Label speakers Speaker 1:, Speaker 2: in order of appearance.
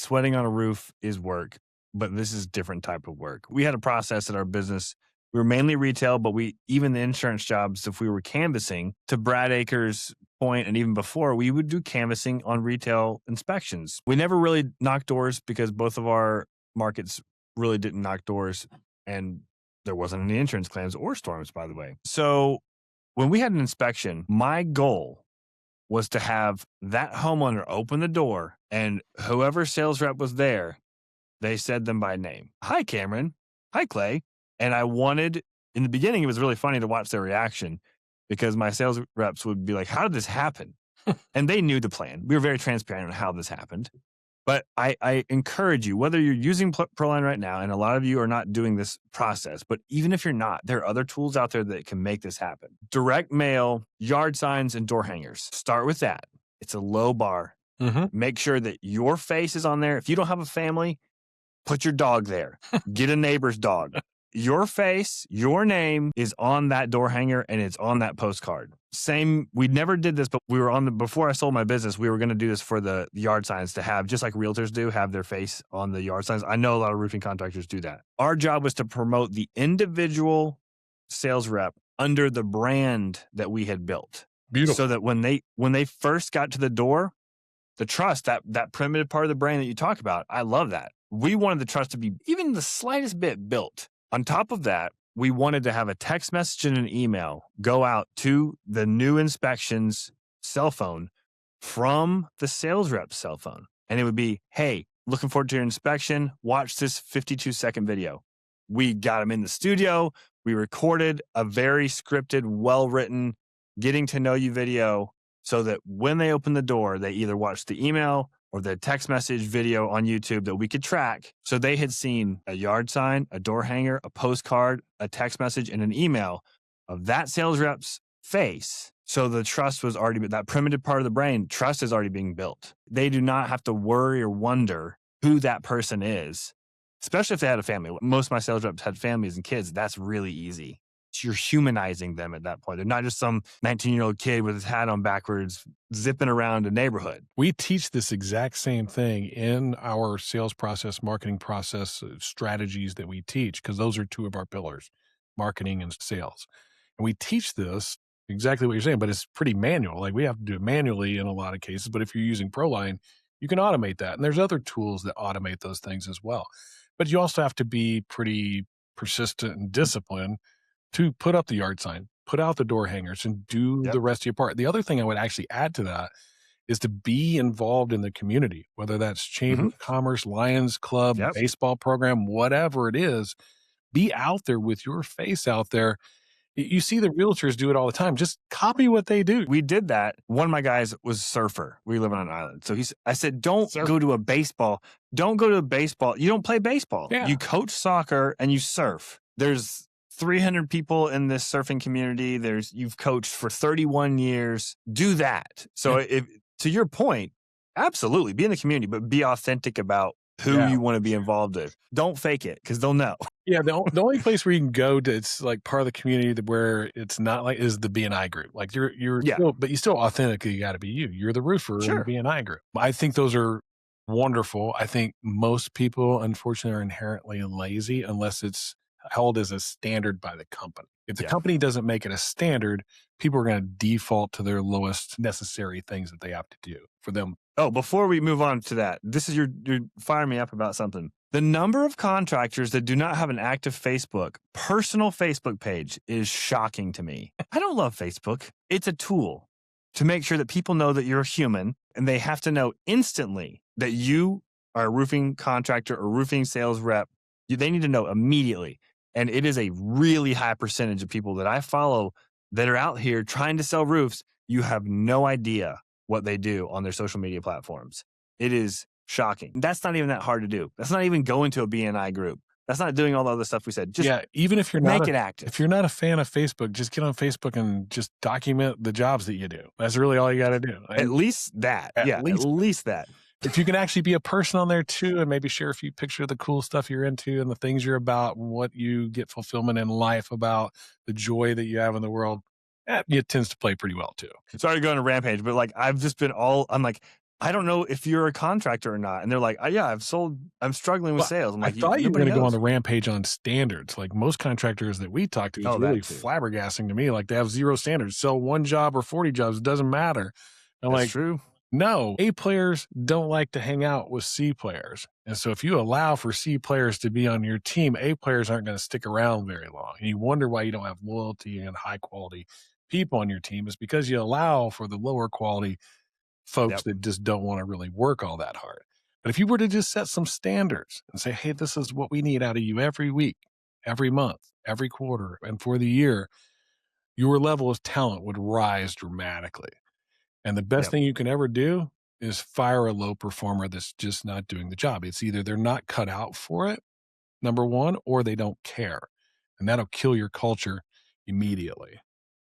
Speaker 1: sweating on a roof is work, but this is different type of work. We had a process at our business. We were mainly retail, but even the insurance jobs, if we were canvassing to Brad Akers' point, and even before, we would do canvassing on retail inspections. We never really knocked doors because both of our markets really didn't knock doors, and there wasn't any insurance claims or storms, by the way. So when we had an inspection, my goal was to have that homeowner open the door, and whoever sales rep was there, they said them by name. Hi, Cameron. Hi, Clay. And I wanted, in the beginning, it was really funny to watch their reaction because my sales reps would be like, how did this happen? And they knew the plan. We were very transparent on how this happened. But I encourage you, whether you're using Proline right now, and a lot of you are not doing this process, but even if you're not, there are other tools out there that can make this happen. Direct mail, yard signs, and door hangers. Start with that. It's a low bar. Make sure that your face is on there. If you don't have a family, put your dog there. Get a neighbor's dog. Your face, your name is on that door hanger, and it's on that postcard. Same, we never did this, but we were before I sold my business, we were going to do this for the yard signs to have, just like realtors do, have their face on the yard signs. I know a lot of roofing contractors do that. Our job was to promote the individual sales rep under the brand that we had built.
Speaker 2: Beautiful.
Speaker 1: So that when they first got to the door, the trust, that primitive part of the brain that you talk about, I love that. We wanted the trust to be even the slightest bit built. On top of that, we wanted to have a text message and an email go out to the new inspection's cell phone from the sales rep's cell phone. And it would be, hey, looking forward to your inspection. Watch this 52-second video. We got them in the studio. We recorded a very scripted, well-written, getting to know you video so that when they open the door, they either watch the email or the text message video on YouTube that we could track. So they had seen a yard sign, a door hanger, a postcard, a text message, and an email of that sales rep's face. So the trust was already, that primitive part of the brain, trust is already being built. They do not have to worry or wonder who that person is, especially if they had a family. Most of my sales reps had families and kids. That's really easy. You're humanizing them at that point. They're not just some 19-year-old kid with his hat on backwards zipping around a neighborhood.
Speaker 2: We teach this exact same thing in our sales process, marketing process strategies that we teach, because those are two of our pillars, marketing and sales. And we teach this exactly what you're saying, but it's pretty manual. Like we have to do it manually in a lot of cases. But if you're using Proline, you can automate that. And there's other tools that automate those things as well. But you also have to be pretty persistent and disciplined to put up the yard sign, put out the door hangers, and do the rest of your part. The other thing I would actually add to that is to be involved in the community, whether that's Chamber of Commerce, Lions Club, baseball program, whatever it is. Be out there with your face out there. You see the realtors do it all the time. Just copy what they do.
Speaker 1: We did that. One of my guys was a surfer. We live on an island. So I said, don't go to a baseball. Don't go to a baseball. You don't play baseball.
Speaker 2: Yeah.
Speaker 1: You coach soccer and you surf. There's 300 people in this surfing community. You've coached for 31 years. Do that. So to your point, absolutely be in the community, but be authentic about who you want to be involved with. Don't fake it because they'll know.
Speaker 2: Yeah. The only place where you can go to, it's like part of the community where it's not like, is the BNI group. Like you're still, but you still authentically got to be you. You're the roofer in the BNI group. I think those are wonderful. I think most people, unfortunately, are inherently lazy unless it's held as a standard by the company. If the company doesn't make it a standard, people are going to default to their lowest necessary things that they have to do for them.
Speaker 1: Oh, before we move on to that, this is you're firing me up about something. The number of contractors that do not have an active personal Facebook page is shocking to me. I don't love Facebook. It's a tool to make sure that people know that you're a human, and they have to know instantly that you are a roofing contractor or roofing sales rep. They need to know immediately. And it is a really high percentage of people that I follow that are out here trying to sell roofs. You have no idea what they do on their social media platforms. It is shocking. That's not even that hard to do. That's not even going to a BNI group. That's not doing all the other stuff we said. Just
Speaker 2: even if you're
Speaker 1: make it active.
Speaker 2: If you're not a fan of Facebook, just get on Facebook and just document the jobs that you do. That's really all you got to do.
Speaker 1: At least that. At least that.
Speaker 2: If you can actually be a person on there too, and maybe share a few pictures of the cool stuff you're into and the things you're about, what you get fulfillment in life about, the joy that you have in the world, it tends to play pretty well too.
Speaker 1: Sorry to go on a rampage, but like I've just been I'm like, I don't know if you're a contractor or not. And they're like, yeah, I'm struggling with
Speaker 2: Well,
Speaker 1: sales. I'm
Speaker 2: I
Speaker 1: like,
Speaker 2: thought you were
Speaker 1: nobody
Speaker 2: gonna go on
Speaker 1: knows.
Speaker 2: the rampage on standards. Like most contractors that we talk to, it's
Speaker 1: Oh,
Speaker 2: really
Speaker 1: that too.
Speaker 2: flabbergasting to me. Like they have 0 standards. Sell 1 job or 40 jobs, it doesn't matter. I'm
Speaker 1: That's
Speaker 2: like,
Speaker 1: true.
Speaker 2: no, A players don't like to hang out with C players. And so if you allow for C players to be on your team, A players aren't going to stick around very long. And you wonder why you don't have loyalty and high quality people on your team is because you allow for the lower quality folks
Speaker 1: Yep.
Speaker 2: that just don't want to really work all that hard. But if you were to just set some standards and say, hey, this is what we need out of you every week, every month, every quarter, and for the year, your level of talent would rise dramatically. And the best
Speaker 1: Yep.
Speaker 2: thing you can ever do is fire a low performer that's just not doing the job. It's either they're not cut out for it, number one, or they don't care. And that'll kill your culture immediately.